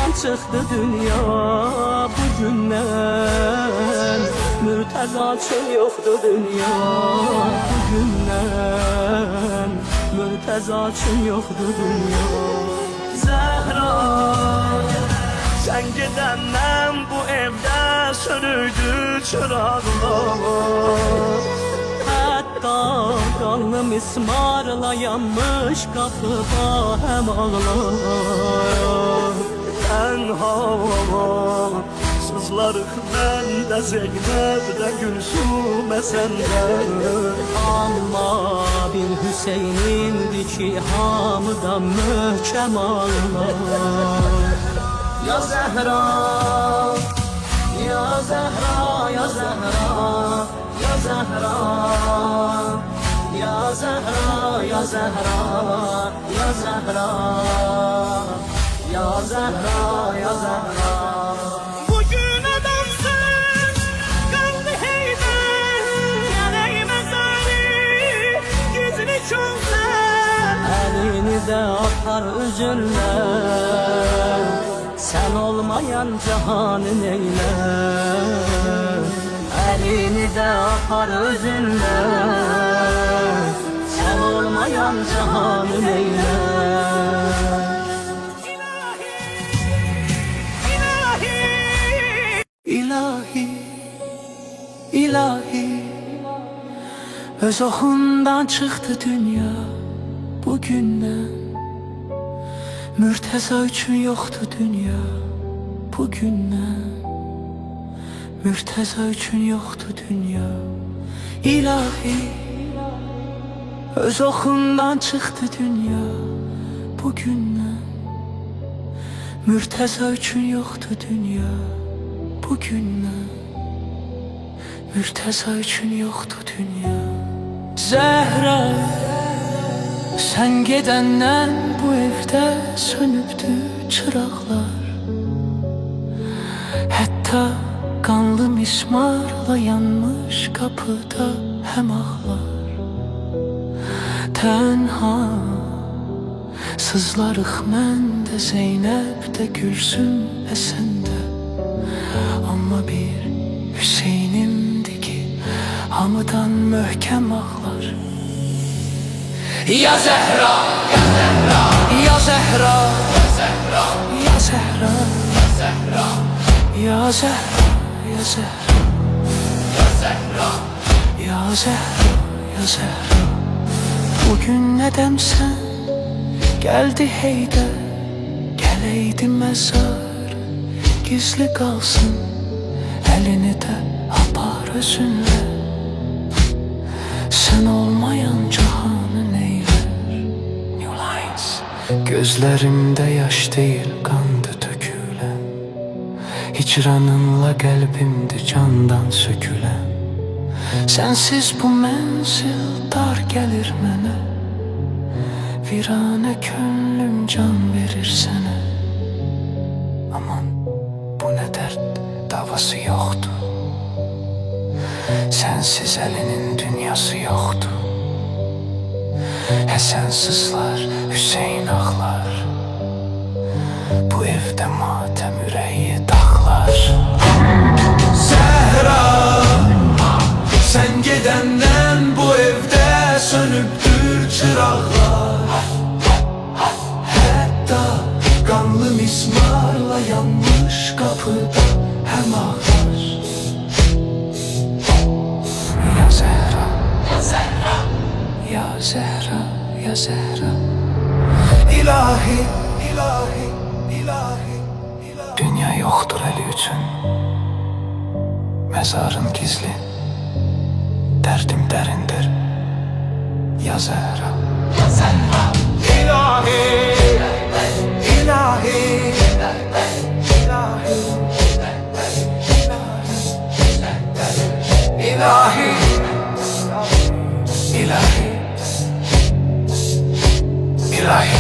yoxsundan çıxdı dünya bugündən. Mürtəza üçün yoxdur dünya bugündən. Mürtəza üçün yoxdur dünya. Zəhra, sən gedəndən bu evdə sönürdü çıraqlar. Hətta qanlı mismarla yanmış qapıda həm ağlar. Tənha sızlarıq məndə Zeynəbdə Gülsümə səndə. Amma bir Hüseynindir ki hamıdan möhkəm ağlar. Ya Zəhra, ya Zəhra, ya Zəhra, ya Zəhra, ya Zəhra, ya Zəhra, ya Zəhra, ya Zəhra, ya Zəhra. Bugün adamsın, qaldı heybət, gələk məzari, gizli çölsən. Əlini də atar üzünlə, sen olmayan cahanı neyle. Elini de apar özünle, sen olmayan cahanı neyle. İlahi, ilahi, öz oxundan çıxdı dünya bugündən. Mürtəza üçün yoxdur dünya bugündən. Mürtəza üçün yoxdur dünya. İlahi, öz oxundan çıxdı dünya bugündən. Mürtəza üçün yoxdur dünya bugündən. Mürtəza üçün yoxdur dünya. Zəhra, sen gedəndən bu evdə sönübdü çıraqlar. Hətta qanlı mismarla yanmış qapıda həm ağlar. Tənha sızlarıq məndə Zeynəbdə Gülsüm səndə. Amma bir Hüseynimdir ki hamıdan möhkəm ağlar. Ya Zəhra, ya Zəhra, ya Zəhra, ya Zəhra, ya Zəhra, ya Zəhra, ya Zəhra, ya Zəhra, ya Zəhra. Bugün nədəmsən, gəldi Heydər, gələydi məzar, gizli qalsın, əlini də apar özünlə. Sen olmayan cahanı neyler? New Lines. Gözlerimde yaş değil kandı tökülen, hicranınla qəlbimdir candan sökülen. Sensiz bu mənzil dar gəlir mənə, virane könlüm can verir sənə. Aman bu nə dərd davası yoxdur, sensiz elinin dünyası yoktu. Həsən sızlar, Hüseyin ağlar, bu evdə matəm ürəyi dağlar. Zəhra, sen gedəndən bu evdə sönübdür çıraqlar. Hətta qanlı mismarla yanmış qapıda həm ağlar. Ya Zəhra, ya Zəhra, ya Zəhra. İlahi, ilahi, ilahi, ilahi. Dünya yoxdur əli üçün, məzarın gizli, dərdim dərindir. Ya Zəhra, ya Zəhra. İlahi, ilahi, ilahi, ilahi, ilahi, ilahi.